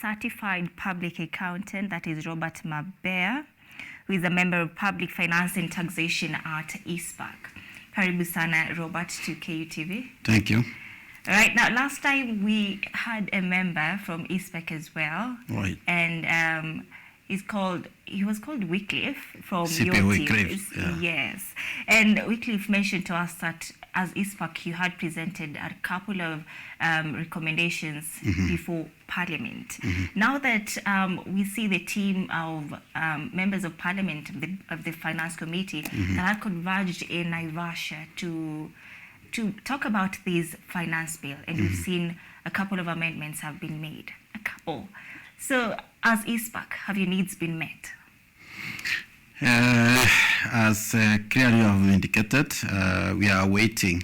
certified public accountant, that is Robert Mabeya, who is a member of Public Finance and Taxation at ICPAK. Karibu sana, Robert, to KUTV. Thank you. Right, now, last time we had a member from ICPAK as well. Right. And he was called Wycliffe from CP your Wycliffe, team. yeah. Yes. And Wycliffe mentioned to us that as ICPAK, you had presented a couple of recommendations before Parliament. Now that we see the team of members of Parliament of the Finance Committee that had converged in Naivasha to talk about this finance bill, and we've seen a couple of amendments have been made. A couple. So, as ICPAK, have your needs been met? As clearly you have indicated, we are waiting.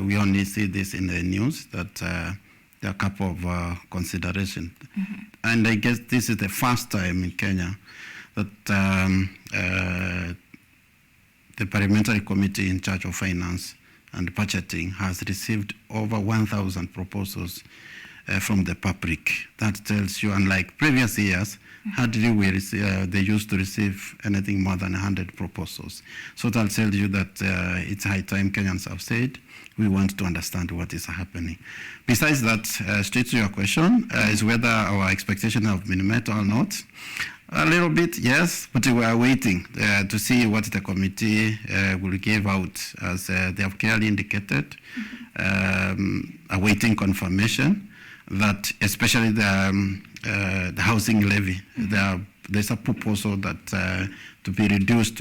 We only see this in the news that there are a couple of considerations. And I guess this is the first time in Kenya that the Parliamentary Committee in charge of finance and budgeting has received over 1,000 proposals from the public. That tells you, unlike previous years, hardly they used to receive anything more than 100 proposals. So that tells you that it's high time. Kenyans have said we want to understand what is happening. Besides that, straight to your question, is whether our expectations have been met or not. A little bit, yes, but we are waiting to see what the committee will give out, as they have clearly indicated, awaiting confirmation that especially the housing levy, there's a proposal that to be reduced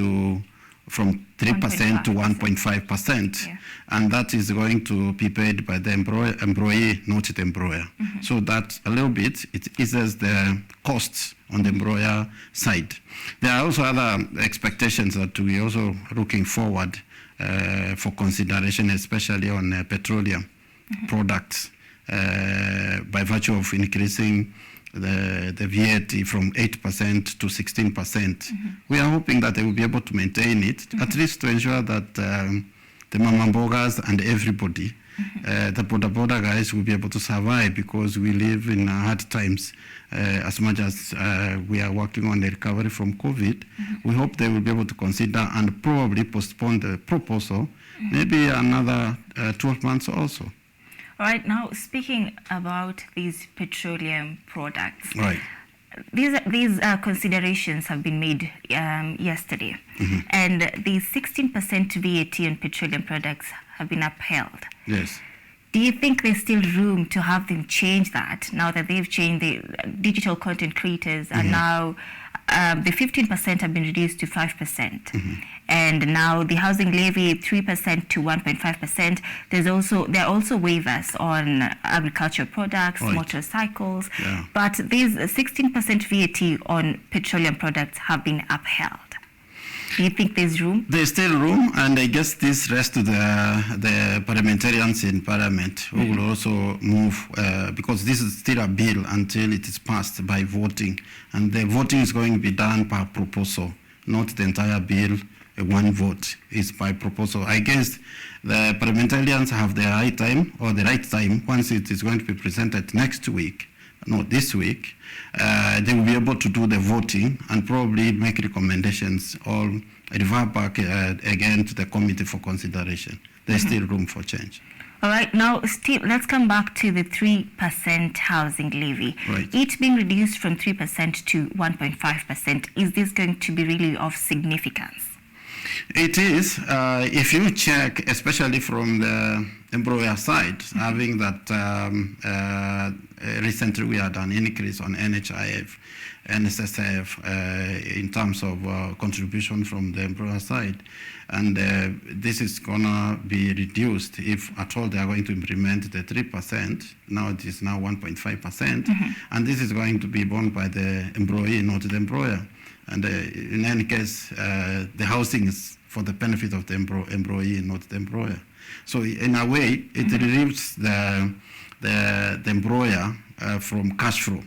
from 3% to 1.5%, and that is going to be paid by the employee, not the employer. So that a little bit, it eases the costs on the employer side. There are also other expectations that we are also looking forward for consideration, especially on petroleum products, by virtue of increasing the VAT from 8% to 16%. We are hoping that they will be able to maintain it, at least to ensure that the mama mbogas and everybody, the border guys, will be able to survive, because we live in hard times. As much as we are working on the recovery from COVID, we hope they will be able to consider and probably postpone the proposal maybe another 12 months also. All right, now speaking about these petroleum products, right. These considerations have been made yesterday, and the 16% VAT on petroleum products have been upheld. Yes. Do you think there's still room to have them change that, now that they've changed? The digital content creators are now, the 15% have been reduced to 5%. And now the housing levy 3% to 1.5%. There are also waivers on agricultural products, motorcycles, but these 16% VAT on petroleum products have been upheld. Do you think there's room? There's still room, and I guess this rests to the parliamentarians in Parliament who will also move, because this is still a bill until it is passed by voting, and the voting is going to be done per proposal, not the entire bill. One vote is by proposal. I guess the parliamentarians have the right time, once it is going to be presented next week, not this week, they will be able to do the voting and probably make recommendations or revert back again to the committee for consideration. There's still room for change. All right, now, Steve, let's come back to the 3% housing levy. Right. It being reduced from 3% to 1.5%. Is this going to be really of significance? It is. If you check, especially from the employer side, having that recently we had an increase on NHIF, NSSF in terms of contribution from the employer side, and this is going to be reduced if at all they are going to implement the 3%. Now it is now 1.5%, and this is going to be borne by the employee, not the employer. And in any case, the housing is for the benefit of the employee, not the employer. So in a way, it relieves the employer from cash flow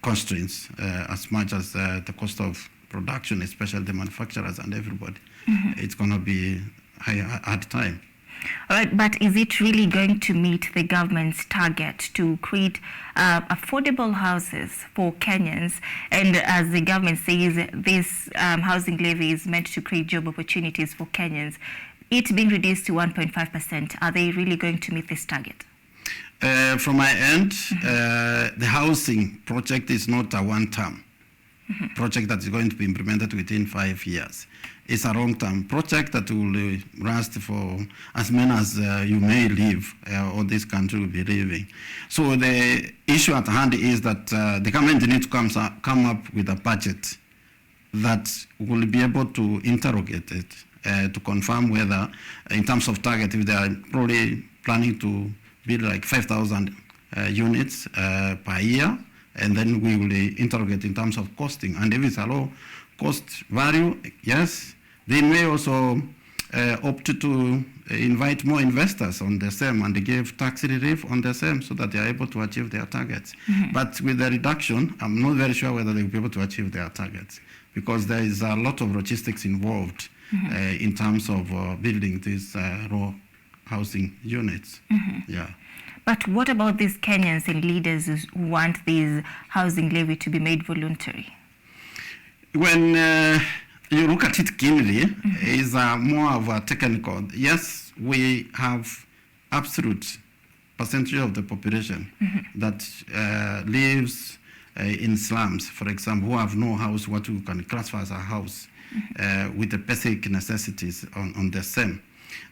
constraints as much as the cost of production, especially the manufacturers and everybody. It's going to be a hard time. All right, but is it really going to meet the government's target to create affordable houses for Kenyans? And as the government says, this housing levy is meant to create job opportunities for Kenyans. It being reduced to 1.5%, are they really going to meet this target? From my end, the housing project is not a one-term project that is going to be implemented within 5 years. It's a long-term project that will last for as many as you may live, or this country will be living. So the issue at hand is that the government needs to come up with a budget that will be able to interrogate it, to confirm whether, in terms of target, if they are probably planning to build like 5,000 units per year, and then we will interrogate in terms of costing. And if it's a low cost value, yes, they may also opt to invite more investors on the same and give tax relief on the same so that they are able to achieve their targets. But with the reduction, I'm not very sure whether they will be able to achieve their targets, because there is a lot of logistics involved in terms of building these raw housing units. Yeah. But what about these Kenyans and leaders who want this housing levy to be made voluntary? When you look at it keenly, it's more of a technical. Yes, we have absolute percentage of the population that lives in slums, for example, who have no house, what we can classify as a house, with the basic necessities on the same.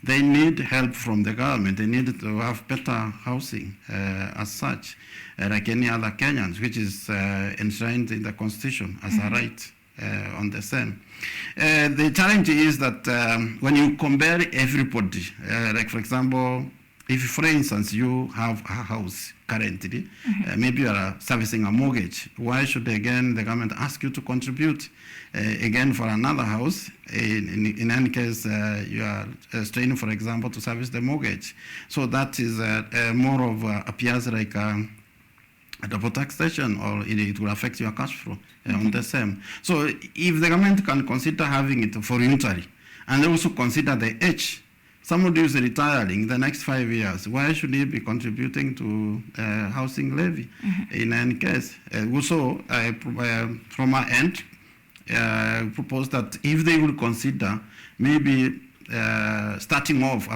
They need help from the government. They need to have better housing as such, like any other Kenyans, which is enshrined in the Constitution as a right on the same. The challenge is that when you compare everybody, like for example, if for instance you have a house currently, maybe you are servicing a mortgage, why should again the government ask you to contribute again for another house? In any case, you are straining, for example, to service the mortgage. So that is more of appears like a double taxation, or it will affect your cash flow on the same. So if the government can consider having it voluntary, and also consider the age, somebody who is retiring the next 5 years, why should he be contributing to housing levy in any case? Also, from our end, propose that if they will consider maybe starting off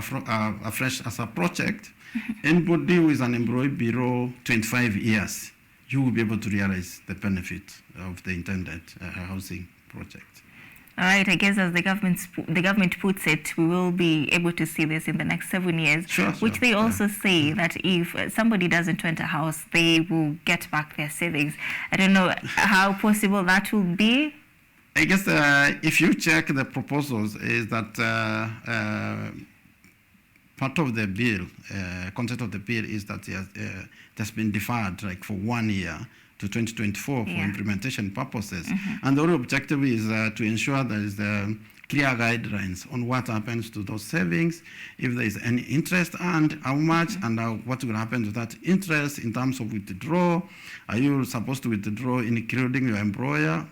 afresh as a project, anybody who is an employee below 25 years, you will be able to realize the benefit of the intended housing project. All right, I guess as the government puts it, we will be able to see this in the next 7 years, which they also say that if somebody doesn't rent a house, they will get back their savings. I don't know how possible that will be. I guess if you check the proposals, is that part of the bill, content of the bill is that it has been deferred like for 1 year to 2024 for implementation purposes. And the only objective is to ensure there is clear guidelines on what happens to those savings, if there is any interest and how much, and what will happen to that interest in terms of withdrawal. Are you supposed to withdraw including your employer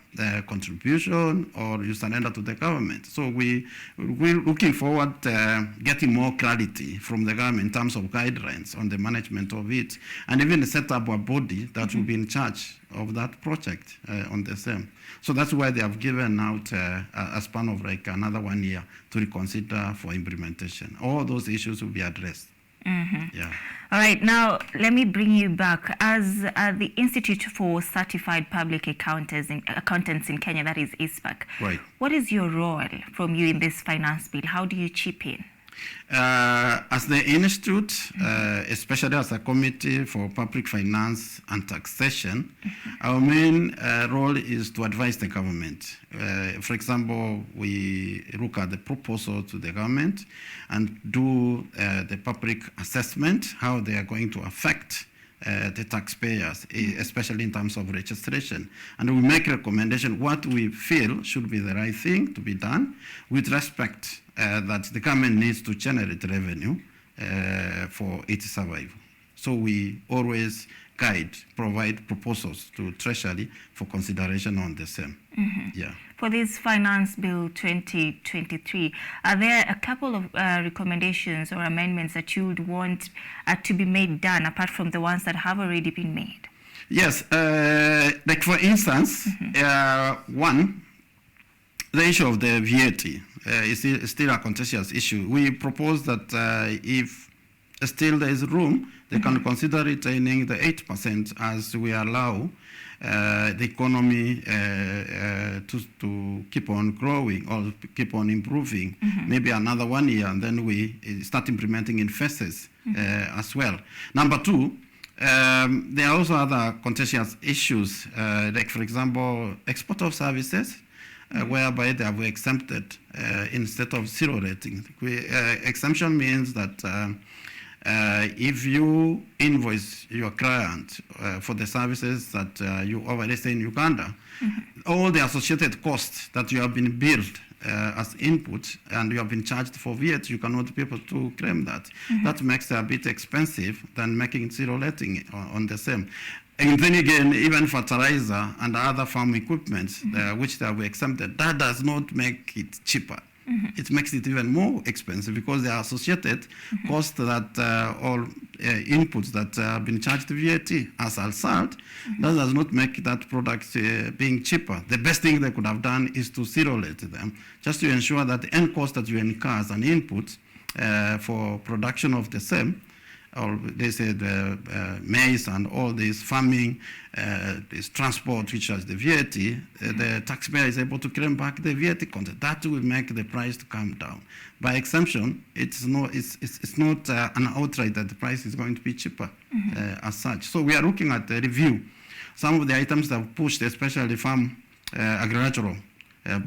contribution, or you surrender to the government? So we're looking forward to getting more clarity from the government in terms of guidelines on the management of it, and even set up a body that will be in charge of that project on the same. So that's why they have given out a span of like another 1 year to reconsider for implementation. All those issues will be addressed. Yeah. All right, now let me bring you back. As the Institute for Certified Public Accountants in Kenya, that is ICPAK, right. What is your role from you in this finance bill? How do you chip in? As the Institute, especially as a Committee for Public Finance and Taxation, our main role is to advise the government. For example, we look at the proposal to the government and do the public assessment, how they are going to affect the taxpayers, especially in terms of registration. And we make recommendation what we feel should be the right thing to be done with respect that the government needs to generate revenue for its survival. So we always provide proposals to Treasury for consideration on the same. Yeah. for this Finance Bill 2023, are there a couple of recommendations or amendments that you would want to be made done apart from the ones that have already been made? Yes, like for instance, one, the issue of the VAT is still a contentious issue. We propose that if still there is room, they can consider retaining the 8% as we allow the economy to keep on growing or keep on improving. Maybe another 1 year, and then we start implementing in phases as well. Number two, there are also other contentious issues, like for example, export of services, whereby they have exempted instead of zero rating. Exemption means that if you invoice your client for the services that you already say in Uganda, all the associated costs that you have been billed as input and you have been charged for VAT, you cannot be able to claim that. That makes it a bit expensive than making zero rating on the same. And then again, even fertilizer and other farm equipment, which they have exempted, that does not make it cheaper. It makes it even more expensive because they are associated costs that or inputs that have been charged VAT as a result. That does not make that product being cheaper. The best thing they could have done is to zero rate them, just to ensure that the end cost that you incur as an input for production of the same, or they say the maize and all this farming, this transport, which has the VAT, the taxpayer is able to claim back the VAT content. That will make the price to come down. By exemption, it's not an outright that the price is going to be cheaper as such. So we are looking at the review. Some of the items that have pushed, especially farm agricultural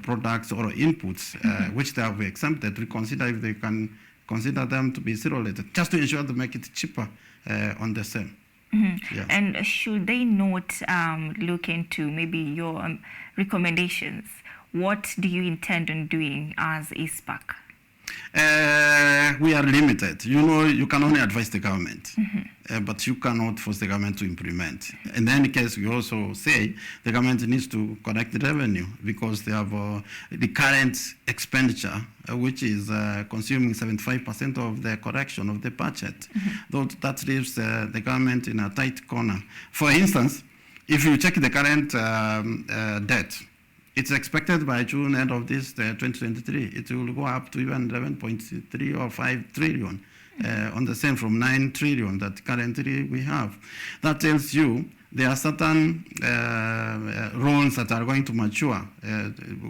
products or inputs, which they have exempted, we consider if they can consider them to be zero rated, just to ensure to make it cheaper on the same. Yes. And should they not look into maybe your recommendations? What do you intend on doing as ICPAK? We are limited. You know, you can only advise the government, but you cannot force the government to implement. In any case, we also say the government needs to collect the revenue because they have the current expenditure, which is consuming 75% of the correction of the budget. Though that leaves the government in a tight corner. For instance, if you check the current debt, it's expected by June end of this 2023, it will go up to even 11.3 or 5 trillion on the same from 9 trillion that currently we have. That tells you there are certain loans that are going to mature,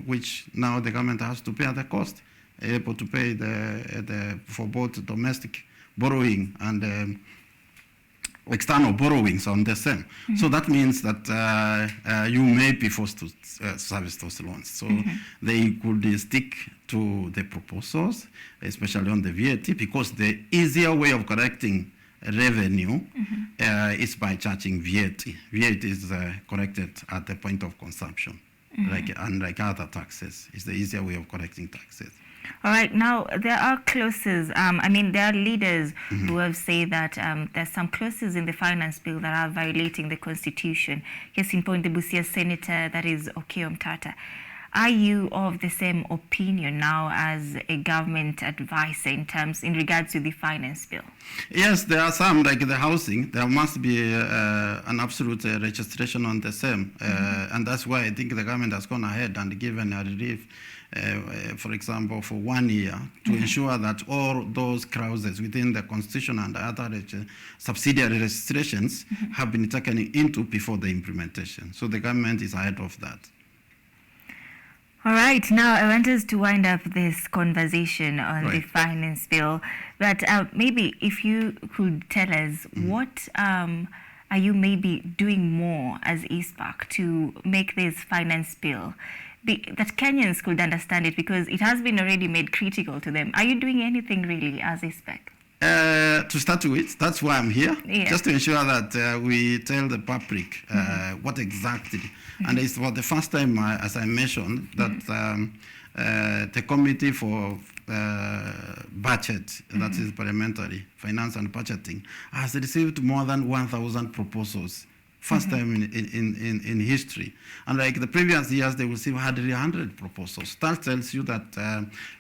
which now the government has to pay the cost, able to pay for both domestic borrowing and external borrowings on the same. So that means that you may be forced to service those loans. So they could stick to the proposals, especially on the VAT, because the easier way of collecting revenue is by charging VAT. VAT is collected at the point of consumption, like other taxes. It's the easier way of collecting taxes. All right. Now, there are clauses. There are leaders who have said that there's some clauses in the finance bill that are violating the constitution. Case in point, the Busia senator, that is Okiya Omtata. Are you of the same opinion now as a government advisor in regards to the finance bill? Yes, there are some, like the housing. There must be an absolute registration on the same. And that's why I think the government has gone ahead and given a relief, for example, for 1 year to ensure that all those clauses within the constitution and other subsidiary registrations have been taken into before the implementation. So the government is ahead of that. All right. Now, I want us to wind up this conversation on the finance bill. But maybe if you could tell us what are you maybe doing more as ICPAK to make this finance bill that Kenyans could understand it, because it has been already made critical to them. Are you doing anything really as ICPAK? To start with, that's why I'm here, just to ensure that we tell the public what exactly. And it's for the first time, as I mentioned, that the Committee for Budget, that is Parliamentary, Finance and Budgeting, has received more than 1,000 proposals First time in history. And like the previous years, they will see hardly 100 proposals. That tells you that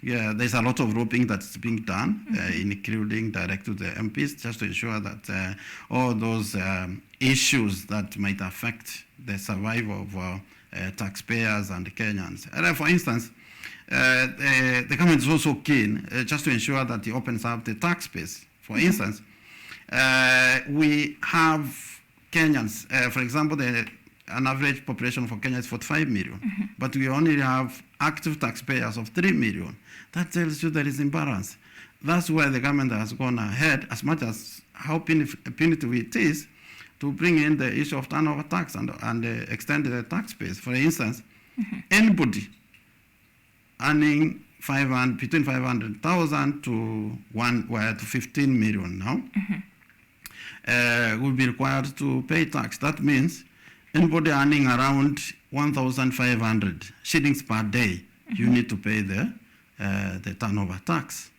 there's a lot of lobbying that's being done, including direct to the MPs, just to ensure that all those issues that might affect the survival of taxpayers and Kenyans. And for instance, the government is also keen just to ensure that it opens up the tax base. For instance, we have Kenyans, for example, an average population for Kenya is 45 million, but we only have active taxpayers of 3 million. That tells you there is imbalance. That's why the government has gone ahead, as much as how punitive it is, to bring in the issue of turnover tax and extend the tax base. For instance, anybody earning between 500,000 to 15 million now, will be required to pay tax. That means anybody earning around 1,500 shillings per day, you need to pay the turnover tax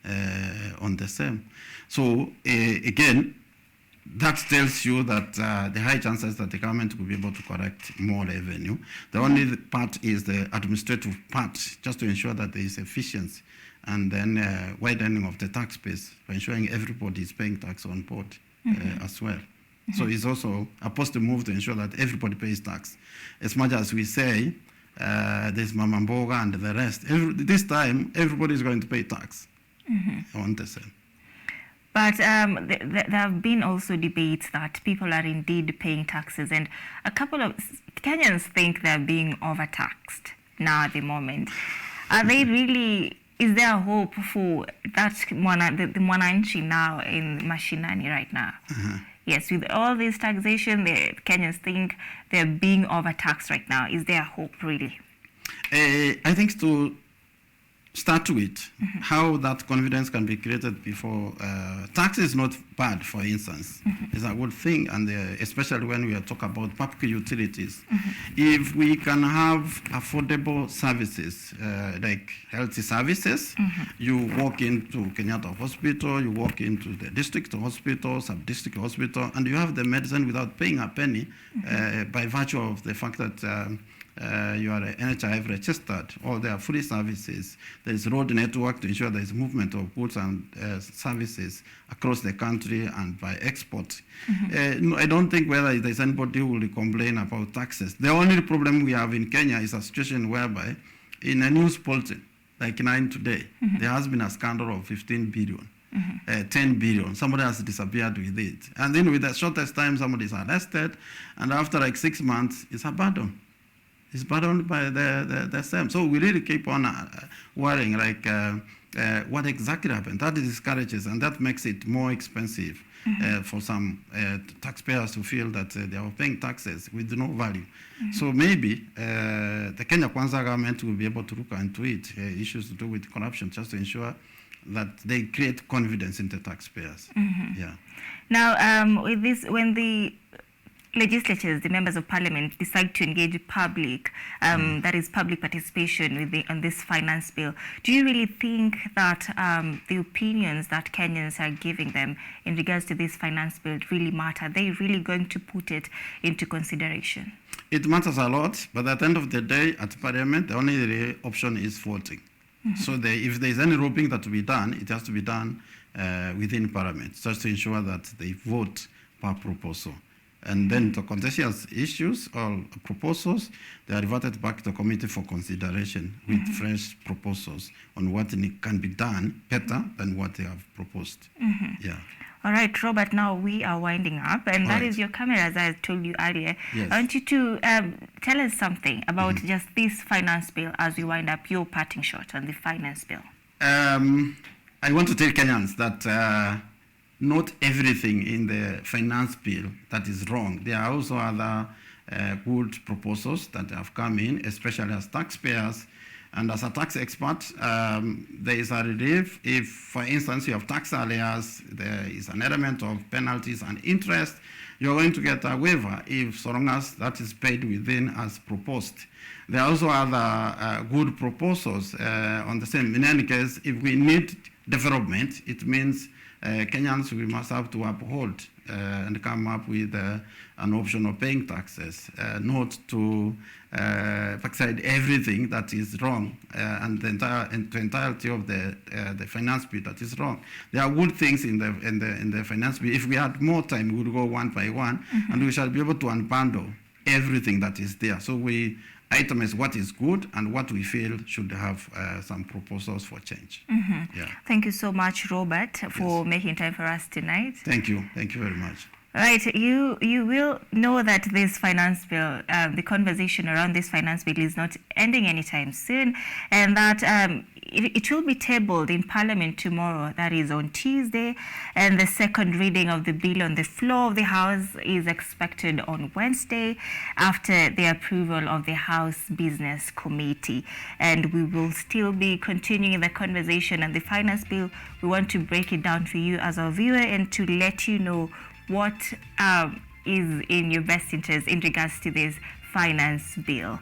on the same. So again, that tells you that the high chances that the government will be able to collect more revenue. The only part is the administrative part, just to ensure that there is efficiency, and then widening of the tax base by ensuring everybody is paying tax on board. As well. So it's also a positive move to ensure that everybody pays tax. As much as we say there's Mama Mboga and the rest, this time everybody is going to pay tax on the same. But there have been also debates that people are indeed paying taxes, and a couple of Kenyans think they're being overtaxed now at the moment. Are they really? Is there hope for that the mwananchi now in mashinani right now? Yes, with all this taxation, the Kenyans think they're being overtaxed right now. Is there hope, really? I think to start with, how that confidence can be created before tax is not bad, for instance. It's a good thing, and especially when we are talking about public utilities. If we can have affordable services, like healthy services, you walk into Kenyatta Hospital, you walk into the district hospital, sub-district hospital, and you have the medicine without paying a penny by virtue of the fact that you are NHIF registered, or there are free services. There is road network to ensure there is movement of goods and services across the country and by export. No, I don't think whether there's anybody who will complain about taxes. The only problem we have in Kenya is a situation whereby in a news bulletin, like 9 today, there has been a scandal of 15 billion. 10 billion, somebody has disappeared with it. And then with the shortest time, somebody is arrested, and after like 6 months, it's abandoned. It's burdened by the same. So we really keep on worrying, like what exactly happened. That discourages, and that makes it more expensive for some taxpayers to feel that they are paying taxes with no value. So maybe the Kenya Kwanza government will be able to look into it, issues to do with corruption, just to ensure that they create confidence in the taxpayers. Yeah. Now, with this, when the legislatures, the members of parliament, decide to engage public, that is public participation on this finance bill, do you really think that the opinions that Kenyans are giving them in regards to this finance bill really matter? Are they really going to put it into consideration? It matters a lot, but at the end of the day, at parliament, the only option is voting. So if there's any lobbying that to be done, it has to be done within parliament, just to ensure that they vote per proposal. And then the contentious issues or proposals, they are reverted back to the committee for consideration with fresh proposals on what can be done better than what they have proposed. Yeah. All right, Robert, now we are winding up, and that is your camera, as I told you earlier. Yes. I want you to tell us something about just this finance bill as we wind up, your parting shot on the finance bill. I want to tell Kenyans that not everything in the finance bill that is wrong. There are also other good proposals that have come in, especially as taxpayers. And as a tax expert, there is a relief if, for instance, you have tax arrears, there is an element of penalties and interest, you're going to get a waiver if so long as that is paid within as proposed. There are also other good proposals on the same. In any case, if we need development, it means Kenyans, we must have to uphold and come up with an option of paying taxes, not to backside everything that is wrong and the entirety of the finance bill that is wrong. There are good things in the finance bill. If we had more time, we would go one by one, and we shall be able to unbundle everything that is there. So we itemize what is good and what we feel should have some proposals for change. Yeah. Thank you so much, Robert, for making time for us tonight. Thank you very much. Right, you will know that this finance bill, the conversation around this finance bill is not ending anytime soon, and that it will be tabled in Parliament tomorrow, that is on Tuesday, and the second reading of the bill on the floor of the House is expected on Wednesday after the approval of the House Business Committee. And we will still be continuing the conversation on the finance bill. We want to break it down for you as our viewer and to let you know what is in your best interest in regards to this finance bill.